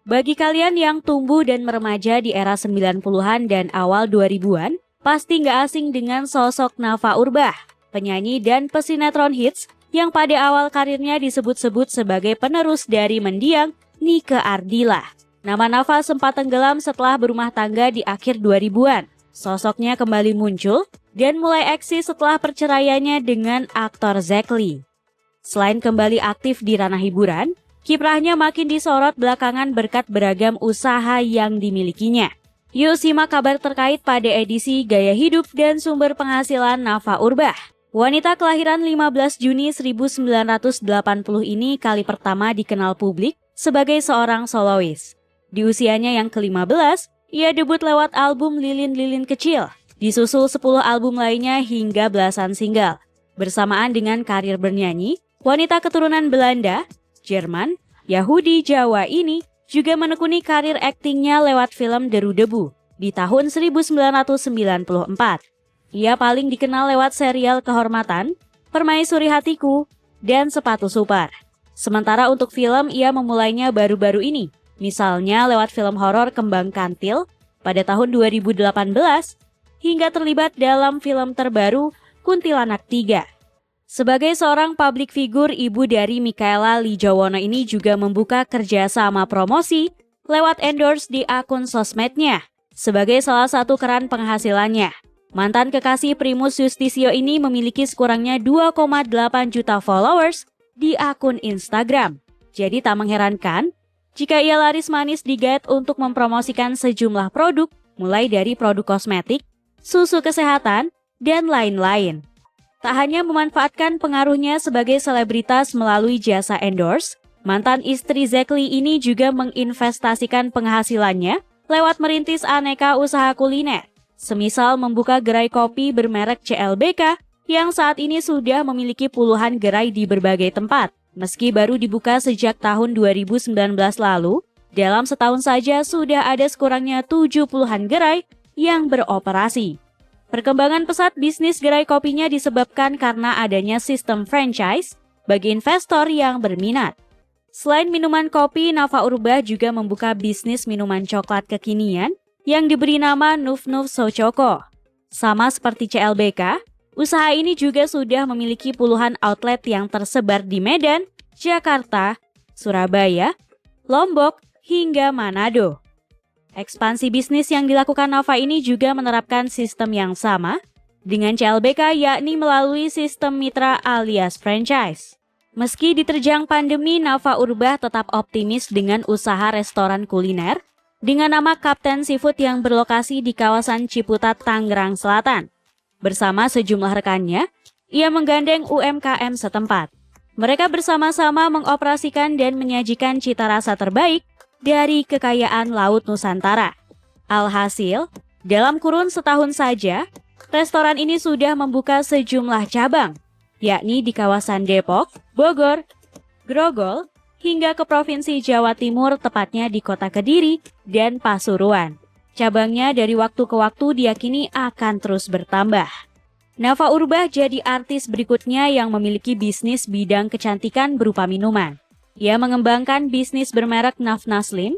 Bagi kalian yang tumbuh dan meremaja di era 90-an dan awal 2000-an, pasti nggak asing dengan sosok Nafa Urbach, penyanyi dan pesinetron hits yang pada awal karirnya disebut-sebut sebagai penerus dari mendiang Nike Ardila. Nama Nafa sempat tenggelam setelah berumah tangga di akhir 2000-an. Sosoknya kembali muncul dan mulai eksis setelah perceraiannya dengan aktor Zack Lee. Selain kembali aktif di ranah hiburan, kiprahnya makin disorot belakangan berkat beragam usaha yang dimilikinya. Yuk simak kabar terkait pada edisi Gaya Hidup dan Sumber Penghasilan Nafa Urbach. Wanita kelahiran 15 Juni 1980 ini kali pertama dikenal publik sebagai seorang solois. Di usianya yang ke-15, ia debut lewat album Lilin-Lilin Kecil, disusul 10 album lainnya hingga belasan single. Bersamaan dengan karir bernyanyi, wanita keturunan Belanda, Jerman, Yahudi, Jawa ini juga menekuni karir aktingnya lewat film Deru Debu di tahun 1994. Ia paling dikenal lewat serial Kehormatan, Permaisuri Hatiku, dan Sepatu Super. Sementara untuk film ia memulainya baru-baru ini, misalnya lewat film horor Kembang Kantil pada tahun 2018 hingga terlibat dalam film terbaru Kuntilanak 3. Sebagai seorang publik figur, ibu dari Mikaela Lijowono ini juga membuka kerjasama promosi lewat endorse di akun sosmednya sebagai salah satu keran penghasilannya. Mantan kekasih Primus Yustisio ini memiliki sekurangnya 2,8 juta followers di akun Instagram. Jadi tak mengherankan jika ia laris manis digait untuk mempromosikan sejumlah produk, mulai dari produk kosmetik, susu kesehatan, dan lain-lain. Tak hanya memanfaatkan pengaruhnya sebagai selebritas melalui jasa endorse, mantan istri Zack Lee ini juga menginvestasikan penghasilannya lewat merintis aneka usaha kuliner, semisal membuka gerai kopi bermerek CLBK yang saat ini sudah memiliki puluhan gerai di berbagai tempat. Meski baru dibuka sejak tahun 2019 lalu, dalam setahun saja sudah ada sekurangnya 70-an gerai yang beroperasi. Perkembangan pesat bisnis gerai kopinya disebabkan karena adanya sistem franchise bagi investor yang berminat. Selain minuman kopi, Nafa Urbach juga membuka bisnis minuman coklat kekinian yang diberi nama Nuf Nuf So Choco. Sama seperti CLBK, usaha ini juga sudah memiliki puluhan outlet yang tersebar di Medan, Jakarta, Surabaya, Lombok, hingga Manado. Ekspansi bisnis yang dilakukan Nafa ini juga menerapkan sistem yang sama dengan CLBK, yakni melalui sistem mitra alias franchise. Meski diterjang pandemi, Nafa Urbach tetap optimis dengan usaha restoran kuliner dengan nama Kapten Seafood yang berlokasi di kawasan Ciputat, Tangerang Selatan. Bersama sejumlah rekannya, ia menggandeng UMKM setempat. Mereka bersama-sama mengoperasikan dan menyajikan cita rasa terbaik dari kekayaan Laut Nusantara. Alhasil, dalam kurun setahun saja, restoran ini sudah membuka sejumlah cabang, yakni di kawasan Depok, Bogor, Grogol, hingga ke Provinsi Jawa Timur, tepatnya di Kota Kediri dan Pasuruan. Cabangnya dari waktu ke waktu diyakini akan terus bertambah. Nafa Urbach jadi artis berikutnya yang memiliki bisnis bidang kecantikan berupa minuman. Ia mengembangkan bisnis bermerek Naf Naslin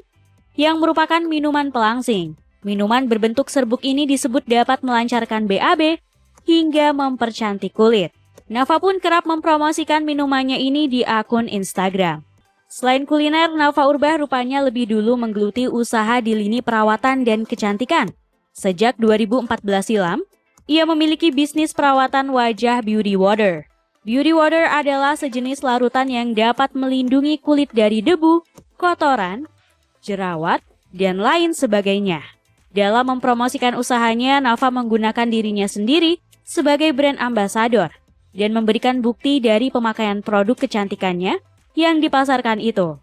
yang merupakan minuman pelangsing. Minuman berbentuk serbuk ini disebut dapat melancarkan BAB hingga mempercantik kulit. Nafa pun kerap mempromosikan minumannya ini di akun Instagram. Selain kuliner, Nafa Urbach rupanya lebih dulu menggeluti usaha di lini perawatan dan kecantikan. Sejak 2014 silam, ia memiliki bisnis perawatan wajah Beauty Water. Beauty Water adalah sejenis larutan yang dapat melindungi kulit dari debu, kotoran, jerawat, dan lain sebagainya. Dalam mempromosikan usahanya, Nafa menggunakan dirinya sendiri sebagai brand ambassador dan memberikan bukti dari pemakaian produk kecantikannya yang dipasarkan itu.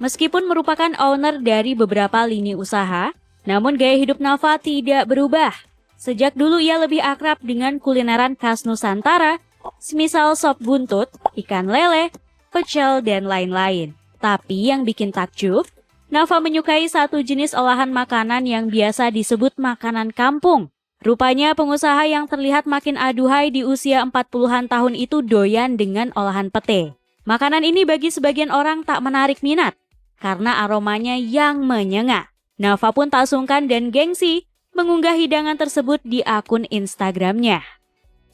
Meskipun merupakan owner dari beberapa lini usaha, namun gaya hidup Nafa tidak berubah. Sejak dulu ia lebih akrab dengan kulineran khas Nusantara, semisal sop buntut, ikan lele, pecel, dan lain-lain. Tapi yang bikin takjub, Nafa menyukai satu jenis olahan makanan yang biasa disebut makanan kampung. Rupanya pengusaha yang terlihat makin aduhai di usia 40-an tahun itu doyan dengan olahan pete. Makanan ini bagi sebagian orang tak menarik minat. karena aromanya yang menyengat. Nafa pun tak sungkan dan gengsi mengunggah hidangan tersebut di akun Instagramnya.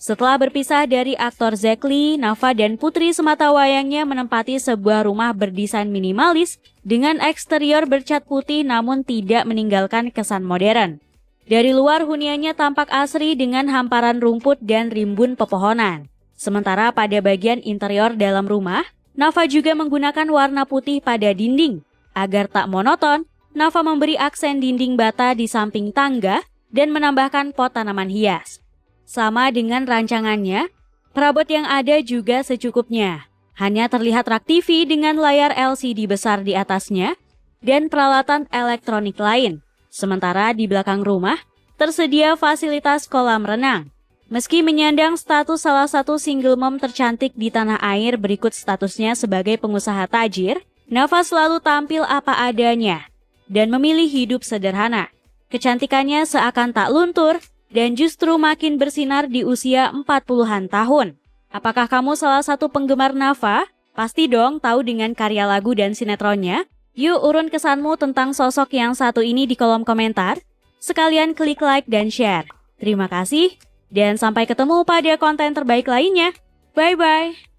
Setelah berpisah dari aktor Zack Lee, Nafa dan putri sematawayangnya menempati sebuah rumah berdesain minimalis dengan eksterior bercat putih namun tidak meninggalkan kesan modern. Dari luar huniannya tampak asri dengan hamparan rumput dan rimbun pepohonan. Sementara pada bagian interior dalam rumah, Nafa juga menggunakan warna putih pada dinding. Agar tak monoton, Nafa memberi aksen dinding bata di samping tangga dan menambahkan pot tanaman hias. Sama dengan rancangannya, perabot yang ada juga secukupnya. Hanya terlihat rak TV dengan layar LCD besar di atasnya dan peralatan elektronik lain. Sementara di belakang rumah, tersedia fasilitas kolam renang. Meski menyandang status salah satu single mom tercantik di tanah air berikut statusnya sebagai pengusaha tajir, Nafa selalu tampil apa adanya dan memilih hidup sederhana. Kecantikannya seakan tak luntur dan justru makin bersinar di usia 40-an tahun. Apakah kamu salah satu penggemar Nafa? Pasti dong tahu dengan karya lagu dan sinetronnya. Yuk urun kesanmu tentang sosok yang satu ini di kolom komentar. Sekalian klik like dan share. Terima kasih, dan sampai ketemu pada konten terbaik lainnya. Bye-bye.